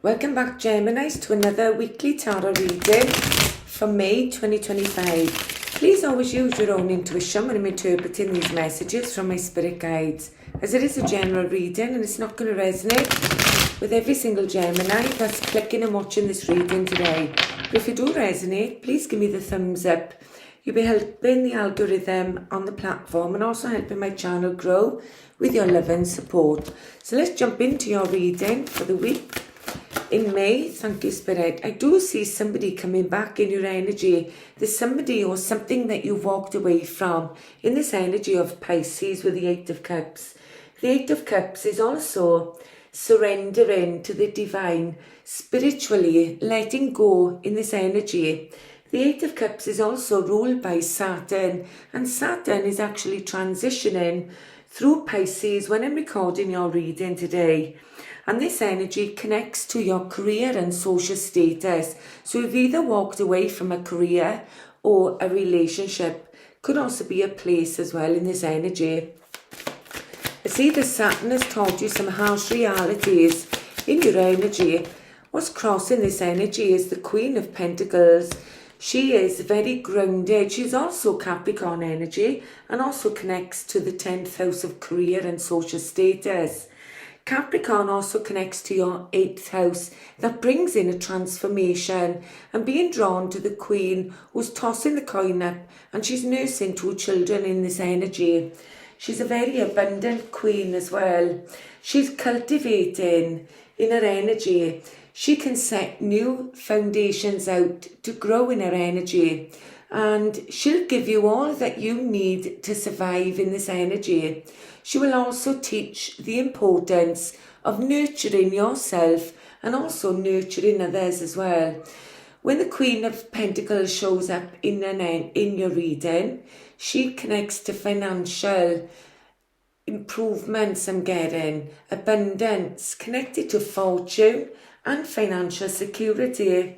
Welcome back, Geminis, to another weekly tarot reading for May 2025. Please always use your own intuition when I'm interpreting these messages from my spirit guides, as it is a general reading and it's not going to resonate with every single Gemini that's clicking and watching this reading today. But if you do resonate, please give me the thumbs up. You'll be helping the algorithm on the platform and also helping my channel grow with your love and support. So let's jump into your reading for the week in May. Thank you, Spirit. I do see somebody coming back in your energy. There's somebody or something that you've walked away from in this energy of Pisces with the Eight of Cups. The Eight of Cups is also surrendering to the divine, spiritually letting go in this energy. The Eight of Cups is also ruled by Saturn, and Saturn is actually transitioning through Pisces when I'm recording your reading today. And this energy connects to your career and social status. So you've either walked away from a career or a relationship. Could also be a place as well in this energy. I see the Saturn has taught you some harsh realities in your energy. What's crossing this energy is the Queen of Pentacles. She is very grounded. She's also Capricorn energy and also connects to the 10th house of career and social status. Capricorn also connects to your 8th house that brings in a transformation and being drawn to the Queen who's tossing the coin up and she's nursing 2 children in this energy. She's a very abundant Queen as well. She's cultivating in her energy. She can set new foundations out to grow in her energy, and she'll give you all that you need to survive in this energy. She will also teach the importance of nurturing yourself and also nurturing others as well. When the Queen of Pentacles shows up in your reading, she connects to financial improvements I'm getting, abundance, connected to fortune and financial security.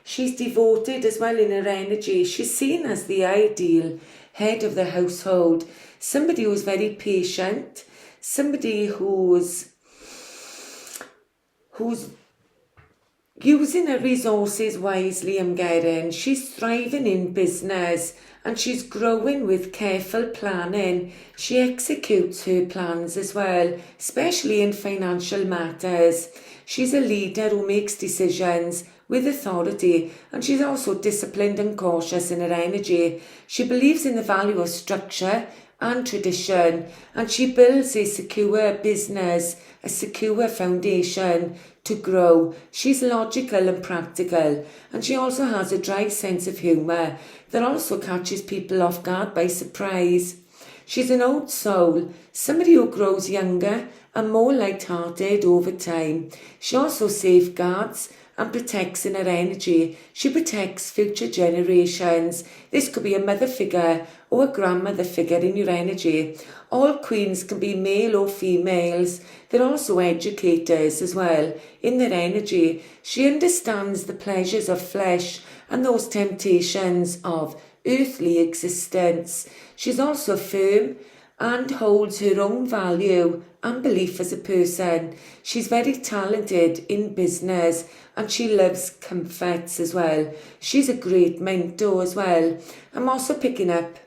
She's devoted as well in her energy. She's seen as the ideal head of the household. Somebody who's very patient. Somebody who's using her resources wisely, I'm getting. She's thriving in business and she's growing with careful planning. She executes her plans as well, especially in financial matters. She's a leader who makes decisions with authority, and she's also disciplined and cautious in her energy. She believes in the value of structure and tradition, and she builds a secure business, a secure foundation to grow. She's logical and practical, and she also has a dry sense of humour that also catches people off guard by surprise. She's an old soul, somebody who grows younger and more light-hearted over time. She also safeguards and protects in her energy. She protects future generations. This could be a mother figure or a grandmother figure in your energy. All queens can be male or females. They're also educators as well in their energy. She understands the pleasures of flesh and those temptations of earthly existence. She's also firm and holds her own value and belief as a person. She's very talented in business and she loves comforts as well. She's a great mentor as well. I'm also picking up,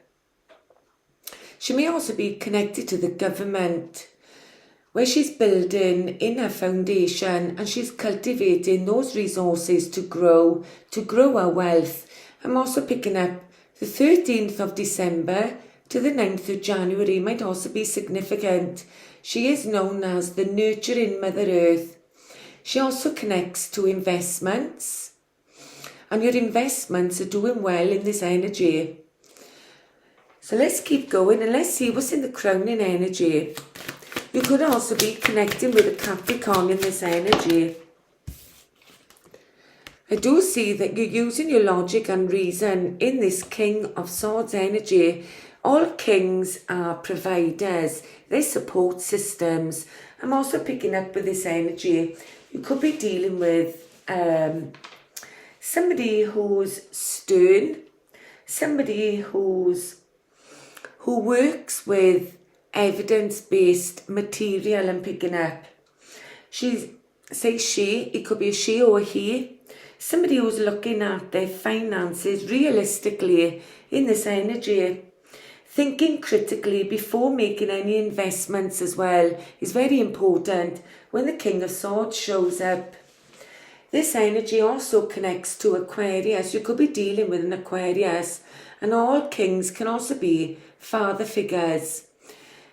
she may also be connected to the government, where she's building in her foundation and she's cultivating those resources to grow her wealth. I'm also picking up the 13th of December to the 9th of January might also be significant. She is known as the nurturing Mother Earth. She also connects to investments, and your investments are doing well in this energy. So let's keep going and let's see what's in the crowning energy. You could also be connecting with a Capricorn in this energy. I do see that you're using your logic and reason in this King of Swords energy. All kings are providers. They support systems. I'm also picking up with this energy. You could be dealing with somebody who's stern, somebody who works with evidence-based material. I'm picking up. She's say she, it could be a she or a he. Somebody who's looking at their finances realistically in this energy. Thinking critically before making any investments as well is very important when the King of Swords shows up. This energy also connects to Aquarius. You could be dealing with an Aquarius, and all kings can also be father figures.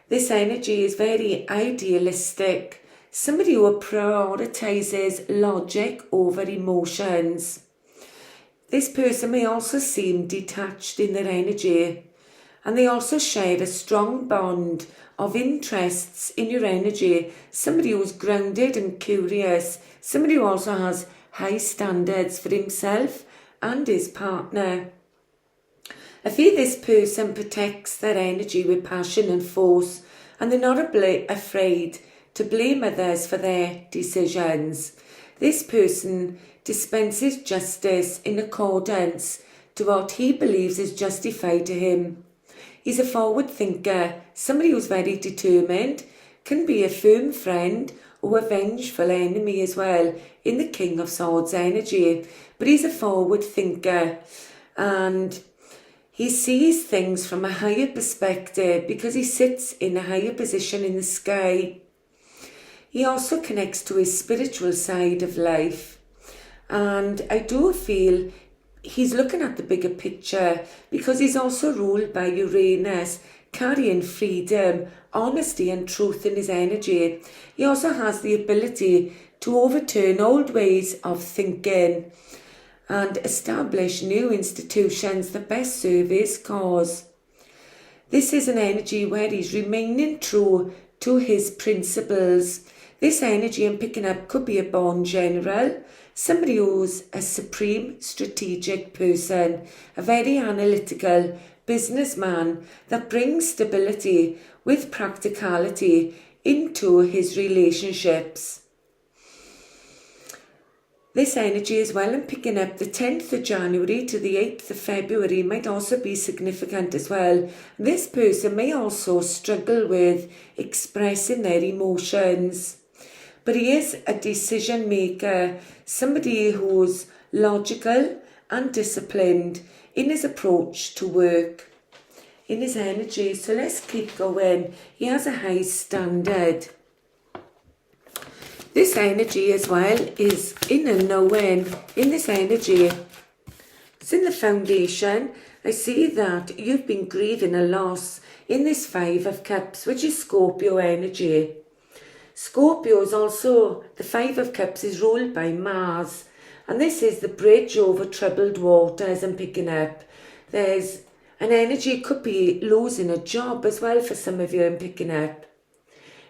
This energy is very idealistic. Somebody who prioritizes logic over emotions. This person may also seem detached in their energy, and they also share a strong bond of interests in your energy. Somebody who's grounded and curious. Somebody who also has high standards for himself and his partner. I feel this person protects their energy with passion and force, and they're not afraid to blame others for their decisions. This person dispenses justice in accordance to what he believes is justified to him. He's a forward thinker, somebody who's very determined, can be a firm friend or a vengeful enemy as well in the King of Swords energy. But he's a forward thinker, and he sees things from a higher perspective because he sits in a higher position in the sky. He also connects to his spiritual side of life, and I do feel he's looking at the bigger picture because he's also ruled by Uranus, carrying freedom, honesty and truth in his energy. He also has the ability to overturn old ways of thinking and establish new institutions that best serve his cause. This is an energy where he's remaining true to his principles. This energy I'm picking up could be a born general, somebody who's a supreme strategic person, a very analytical businessman that brings stability with practicality into his relationships. This energy as well, I'm picking up the 10th of January to the 8th of February might also be significant as well. This person may also struggle with expressing their emotions, but he is a decision maker, somebody who's logical and disciplined in his approach to work, in his energy. So let's keep going. He has a high standard. This energy as well is in a knowing. In this energy, it's in the foundation. I see that you've been grieving a loss in this 5 of Cups, which is Scorpio energy. Scorpio is also, the 5 of Cups is ruled by Mars, and this is the bridge over troubled waters I'm picking up. There's an energy, could be losing a job as well for some of you I'm picking up.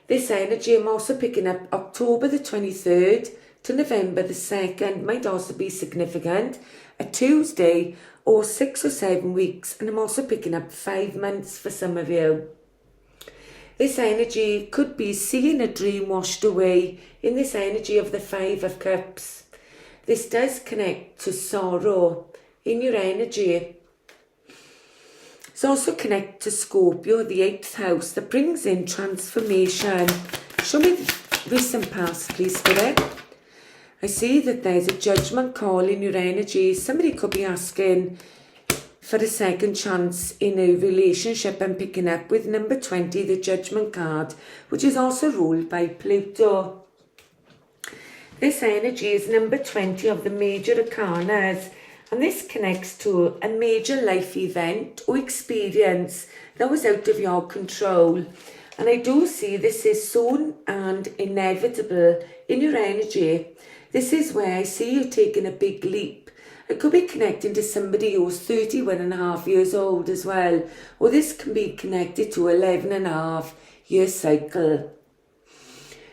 This energy I'm also picking up October the 23rd to November the 2nd might also be significant. A Tuesday or 6 or 7 weeks, and I'm also picking up 5 months for some of you. This energy could be seeing a dream washed away in this energy of the 5 of Cups. This does connect to sorrow in your energy. It's also connected to Scorpio, the 8th house, that brings in transformation. Show me the recent past, please, Spirit. I see that there's a judgment call in your energy. Somebody could be asking for a second chance in a relationship I'm picking up with number 20, the Judgment card, which is also ruled by Pluto. This energy is number 20 of the major arcanas, and this connects to a major life event or experience that was out of your control. And I do see this is soon and inevitable in your energy. This is where I see you taking a big leap. It could be connecting to somebody who's 31.5 years old as well, or this can be connected to 11.5 year cycle.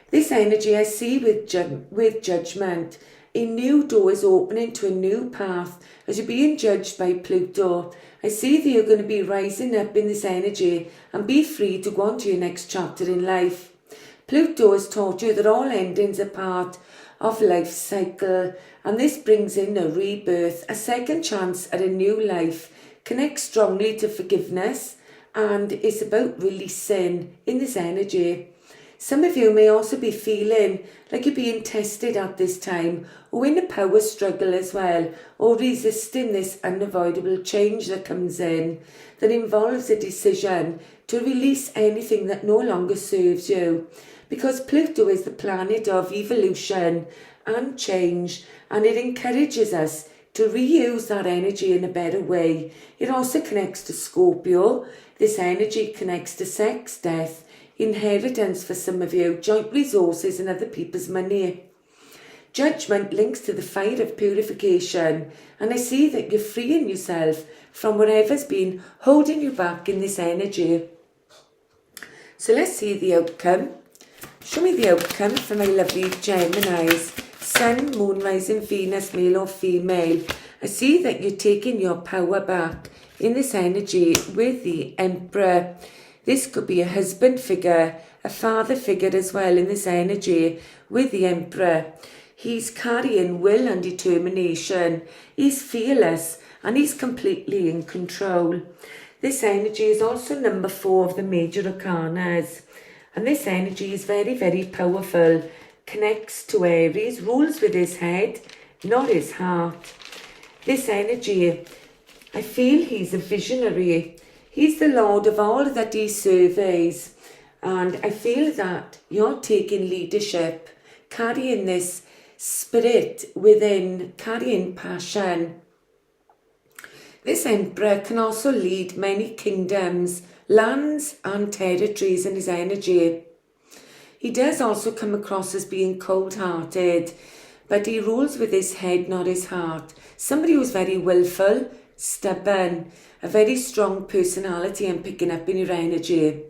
This energy I see with judgment. A new door is opening to a new path as you're being judged by Pluto. I see that you're going to be rising up in this energy and be free to go on to your next chapter in life. Pluto has taught you that all endings are part of life cycle, and this brings in a rebirth, a second chance at a new life. Connects strongly to forgiveness and is about releasing in this energy. Some of you may also be feeling like you're being tested at this time, or in a power struggle as well, or resisting this unavoidable change that comes in, that involves a decision to release anything that no longer serves you. Because Pluto is the planet of evolution and change, and it encourages us to reuse that energy in a better way. It also connects to Scorpio. This energy connects to sex, death, inheritance for some of you, joint resources and other people's money. Judgment links to the fire of purification, and I see that you're freeing yourself from whatever's been holding you back in this energy. So let's see the outcome. Show me the outcome for my lovely Geminis. Sun, Moon, Rising, Venus, male or female. I see that you're taking your power back in this energy with the Emperor. This could be a husband figure, a father figure as well in this energy with the Emperor. He's carrying will and determination. He's fearless and he's completely in control. This energy is also number 4 of the major arcanas. And this energy is very, very powerful. Connects to Aries, rules with his head, not his heart. This energy, I feel he's a visionary. He's the Lord of all that he surveys. And I feel that you're taking leadership, carrying this spirit within, carrying passion. This Emperor can also lead many kingdoms, lands and territories in his energy. He does also come across as being cold-hearted, but he rules with his head, not his heart. Somebody who's very willful, stubborn, a very strong personality I'm picking up in your energy.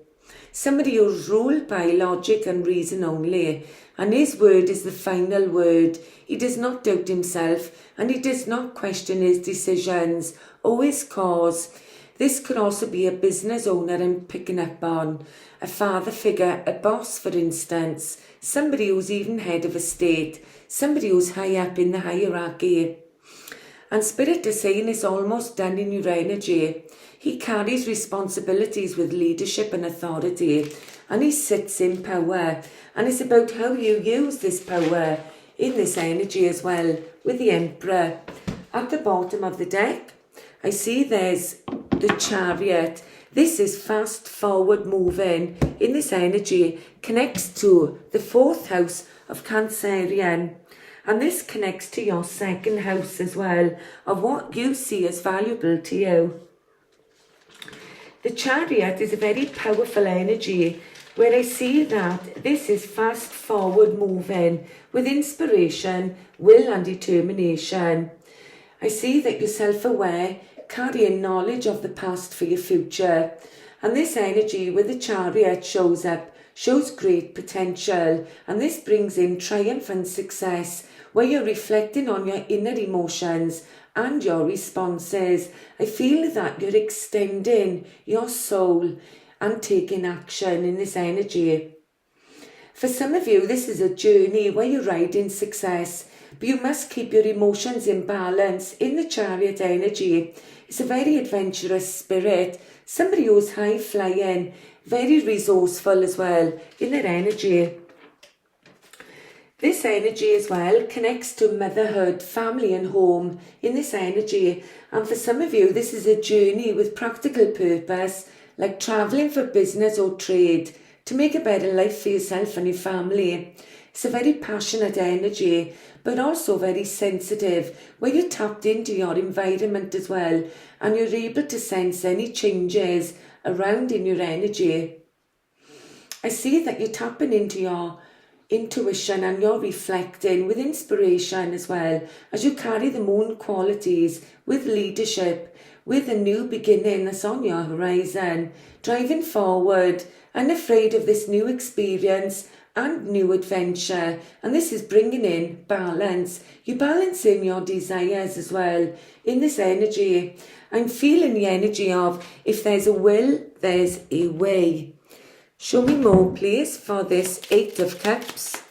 Somebody who's ruled by logic and reason only, and his word is the final word. He does not doubt himself, and he does not question his decisions or his cause. This could also be a business owner I'm picking up on, a father figure, a boss for instance, somebody who's even head of a state, somebody who's high up in the hierarchy. And Spirit is saying it's almost done in your energy. He carries responsibilities with leadership and authority, and he sits in power. And it's about how you use this power in this energy as well, with the Emperor. At the bottom of the deck, I see there's the Chariot. This is fast forward moving in this energy, connects to the 4th house of Cancerian. And this connects to your 2nd house as well, of what you see as valuable to you. The Chariot is a very powerful energy where I see that this is fast forward moving with inspiration, will and determination. I see that you're self-aware, carrying knowledge of the past for your future. And this energy with the Chariot shows up, shows great potential, and this brings in triumph and success where you're reflecting on your inner emotions and your responses. I feel that you're extending your soul and taking action in this energy. For some of you, this is a journey where you're riding success, but you must keep your emotions in balance in the Chariot energy. It's a very adventurous spirit, somebody who's high flying, very resourceful as well in their energy. This energy as well connects to motherhood, family and home in this energy. And for some of you, this is a journey with practical purpose, like travelling for business or trade to make a better life for yourself and your family. It's a very passionate energy, but also very sensitive, where you're tapped into your environment as well, and you're able to sense any changes around in your energy. I see that you're tapping into your intuition and you're reflecting with inspiration as well, as you carry the moon qualities with leadership, with a new beginning that's on your horizon, driving forward, unafraid of this new experience and new adventure. And this is bringing in balance. You're balancing your desires as well in this energy. I'm feeling the energy of if there's a will, there's a way. Show me more, please, for this 8 of Cups.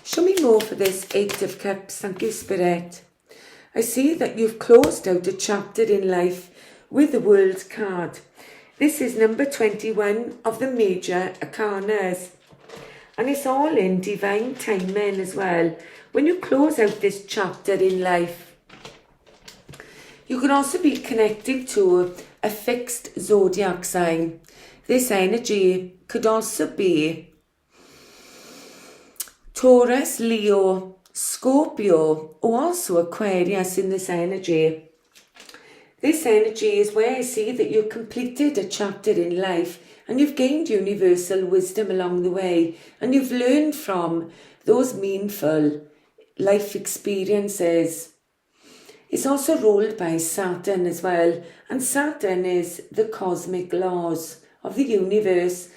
Show me more for this 8 of Cups. Thank you, Spirit. I see that you've closed out a chapter in life with the World card. This is number 21 of the major arcanas. And it's all in divine timing as well. When you close out this chapter in life, you can also be connected to a fixed zodiac sign. This energy could also be Taurus, Leo, Scorpio, or also Aquarius in this energy. This energy is where I see that you've completed a chapter in life and you've gained universal wisdom along the way, and you've learned from those meaningful life experiences. It's also ruled by Saturn as well, and Saturn is the cosmic laws of the universe,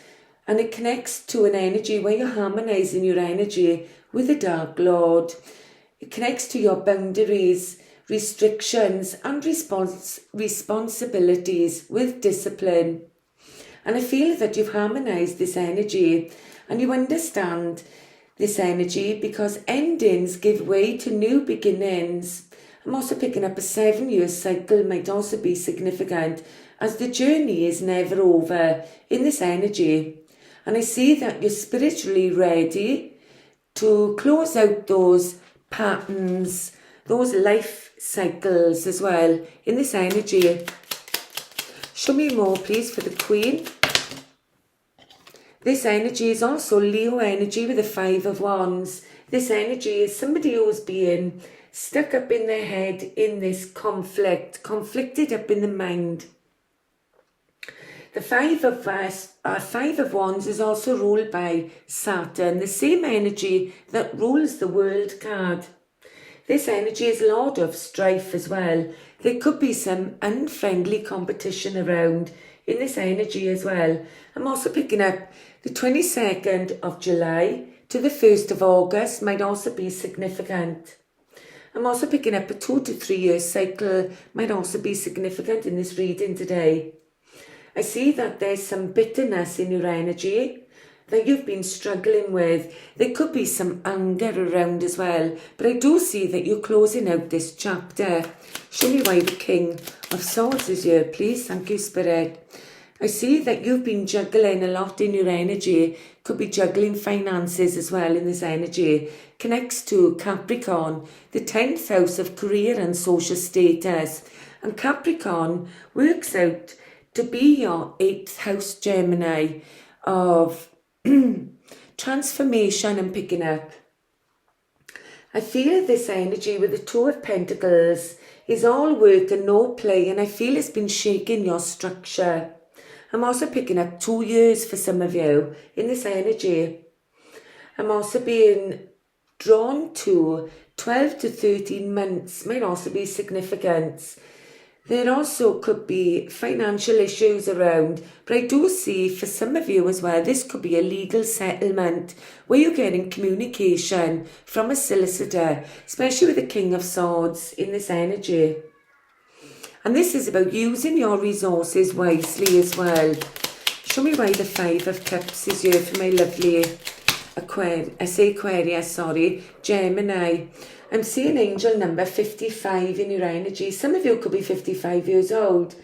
and it connects to an energy where you're harmonizing your energy with the Dark Lord. It connects to your boundaries, restrictions and responsibilities with discipline. And I feel that you've harmonized this energy and you understand this energy because endings give way to new beginnings. I'm also picking up a 7-year cycle might also be significant, as the journey is never over in this energy. And I see that you're spiritually ready to close out those patterns, those life cycles as well in this energy. Show me more, please, for the Queen. This energy is also Leo energy with the 5 of Wands. This energy is somebody who's being stuck up in their head in this conflicted up in the mind. The 5 of Wands is also ruled by Saturn, the same energy that rules the World card. This energy is Lord of strife as well. There could be some unfriendly competition around in this energy as well. I'm also picking up the 22nd of July to the 1st of August might also be significant. I'm also picking up a 2 to 3 year cycle might also be significant in this reading today. I see that there's some bitterness in your energy that you've been struggling with. There could be some anger around as well, but I do see that you're closing out this chapter. Show me why the King of Swords is here, please. Thank you, Spirit. I see that you've been juggling a lot in your energy. Could be juggling finances as well in this energy. Connects to Capricorn, the 10th house of career and social status. And Capricorn works out to be your 8th house Gemini of transformation and picking up. I feel this energy with the 2 of Pentacles is all work and no play, and I feel it's been shaking your structure. I'm also picking up 2 years for some of you in this energy. I'm also being drawn to 12 to 13 months, might also be significant. There also could be financial issues around, but I do see for some of you as well, this could be a legal settlement where you're getting communication from a solicitor, especially with the King of Swords in this energy. And this is about using your resources wisely as well. Show me why the 5 of Cups is here for my lovely Gemini. I'm seeing angel number 55 in your energy. Some of you could be 55 years old.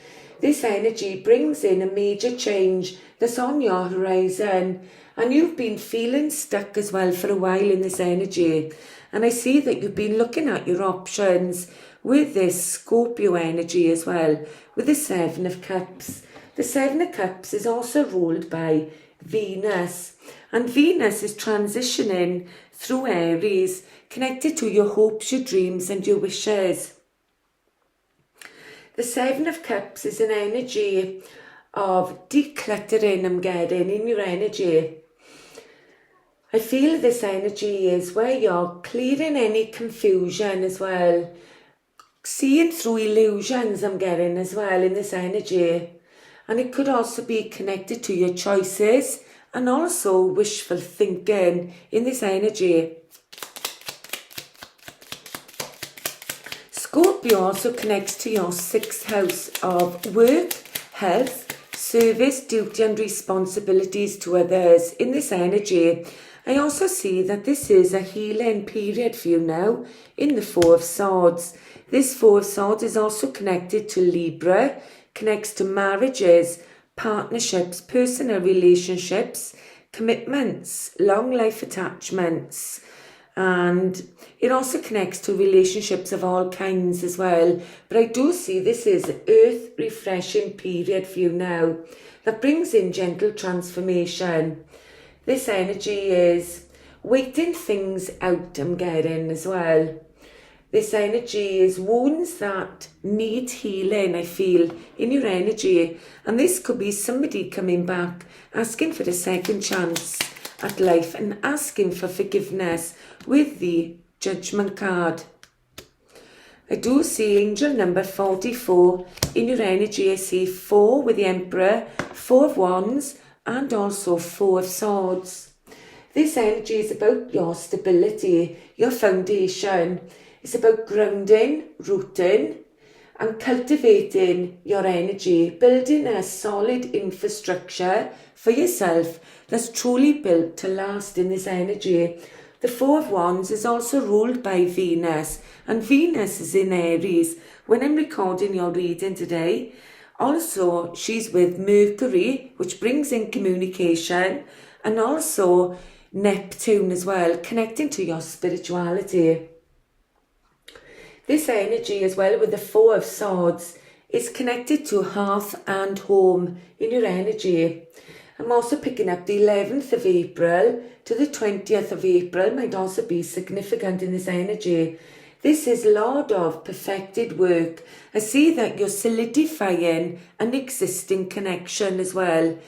This energy brings in a major change that's on your horizon. And you've been feeling stuck as well for a while in this energy. And I see that you've been looking at your options with this Scorpio energy as well, with the 7 of Cups. The 7 of Cups is also ruled by Venus. And Venus is transitioning through Aries, connected to your hopes, your dreams and your wishes. The 7 of Cups is an energy of decluttering I'm getting in your energy. I feel this energy is where you're clearing any confusion as well. Seeing through illusions I'm getting as well in this energy. And it could also be connected to your choices and also wishful thinking in this energy. Scorpio also connects to your 6th house of work, health, service, duty and responsibilities to others. In this energy, I also see that this is a healing period for you now in the 4 of Swords. This 4 of Swords is also connected to Libra, connects to marriages, partnerships, personal relationships, commitments, long life attachments, and it also connects to relationships of all kinds as well. But I do see this is earth refreshing period for you now that brings in gentle transformation. This energy is waiting things out, I'm getting as well. This energy is wounds that need healing, I feel, in your energy. And this could be somebody coming back, asking for a second chance at life and asking for forgiveness with the Judgment card. I do see angel number 44 in your energy. I see 4 with the Emperor, 4 of Wands, and also 4 of Swords. This energy is about your stability, your foundation. It's about grounding, rooting, and cultivating your energy, building a solid infrastructure for yourself that's truly built to last in this energy. The 4 of Wands is also ruled by Venus, and Venus is in Aries when I'm recording your reading today. Also, she's with Mercury, which brings in communication, and also Neptune as well, connecting to your spirituality. This energy as well with the 4 of Swords is connected to hearth and home in your energy. I'm also picking up the 11th of April to the 20th of April might also be significant in this energy. This is Lord of perfected work. I see that you're solidifying an existing connection as well.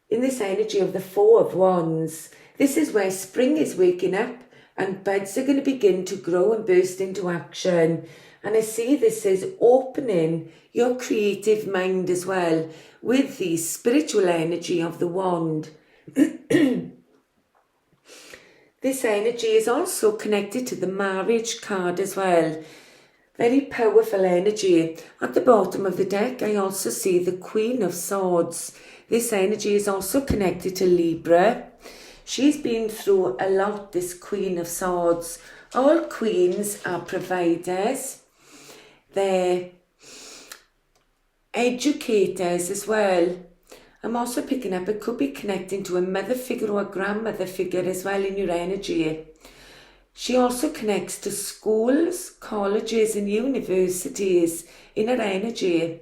In this energy of the 4 of Wands, this is where spring is waking up and buds are going to begin to grow and burst into action. And I see this is opening your creative mind as well with the spiritual energy of the wand. This energy is also connected to the marriage card as well. Very powerful energy. At the bottom of the deck, I also see the Queen of Swords. This energy is also connected to Libra. She's been through a lot, this Queen of Swords. All queens are providers. They're educators as well. I'm also picking up, it could be connecting to a mother figure or a grandmother figure as well in your energy. She also connects to schools, colleges and universities in her energy.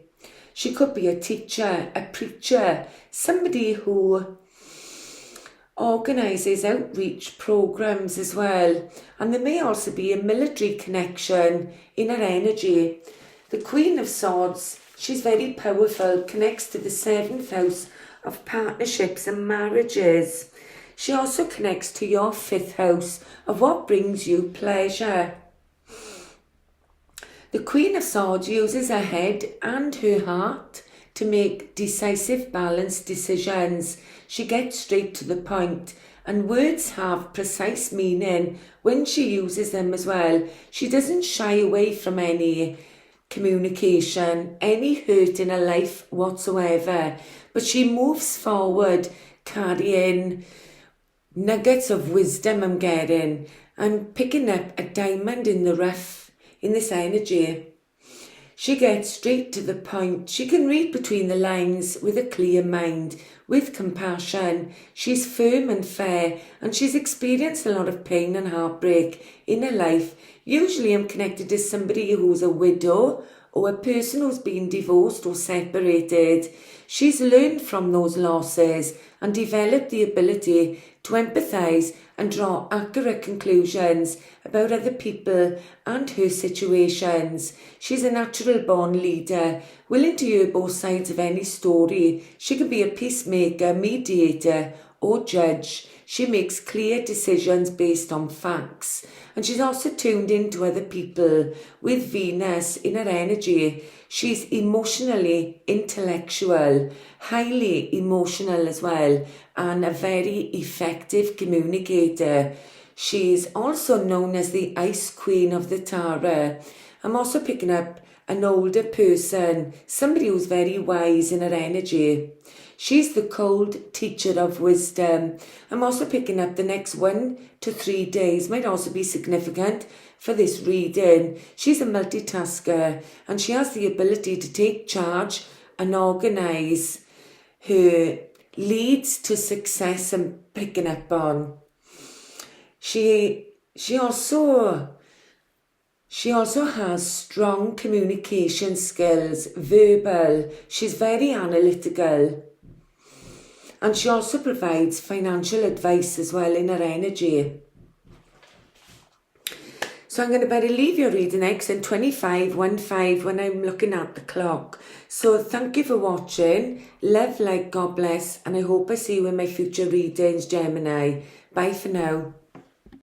She could be a teacher, a preacher, somebody who organises outreach programs as well. And there may also be a military connection in her energy. The Queen of Swords, she's very powerful, connects to the 7th house of partnerships and marriages. She also connects to your 5th house of what brings you pleasure. The Queen of Swords uses her head and her heart to make decisive, balanced decisions. She gets straight to the point, and words have precise meaning when she uses them as well. She doesn't shy away from any communication, any hurt in her life whatsoever, but she moves forward carrying nuggets of wisdom, I'm getting, and picking up a diamond in the rough in this energy. She gets straight to the point. She can read between the lines with a clear mind, with compassion. She's firm and fair, and she's experienced a lot of pain and heartbreak in her life. Usually I'm connected to somebody who's a widow or a person who's been divorced or separated. She's learned from those losses and developed the ability to empathise and draw accurate conclusions about other people and her situations. She's a natural born leader, willing to hear both sides of any story. She can be a peacemaker, mediator or judge. She makes clear decisions based on facts. And she's also tuned into other people with Venus in her energy. She's emotionally intellectual, highly emotional as well, and a very effective communicator. She's also known as the Ice Queen of the Tarot. I'm also picking up an older person, somebody who's very wise in her energy. She's the cold teacher of wisdom. I'm also picking up the next 1 to 3 days might also be significant for this reading. She's a multitasker and she has the ability to take charge and organise her leads to success and picking up on. She also has strong communication skills, verbal. She's very analytical. And she also provides financial advice as well in her energy. So I'm going to better leave your reading next in 25:15 when I'm looking at the clock. So thank you for watching. Love, light, God bless. And I hope I see you in my future readings, Gemini. Bye for now.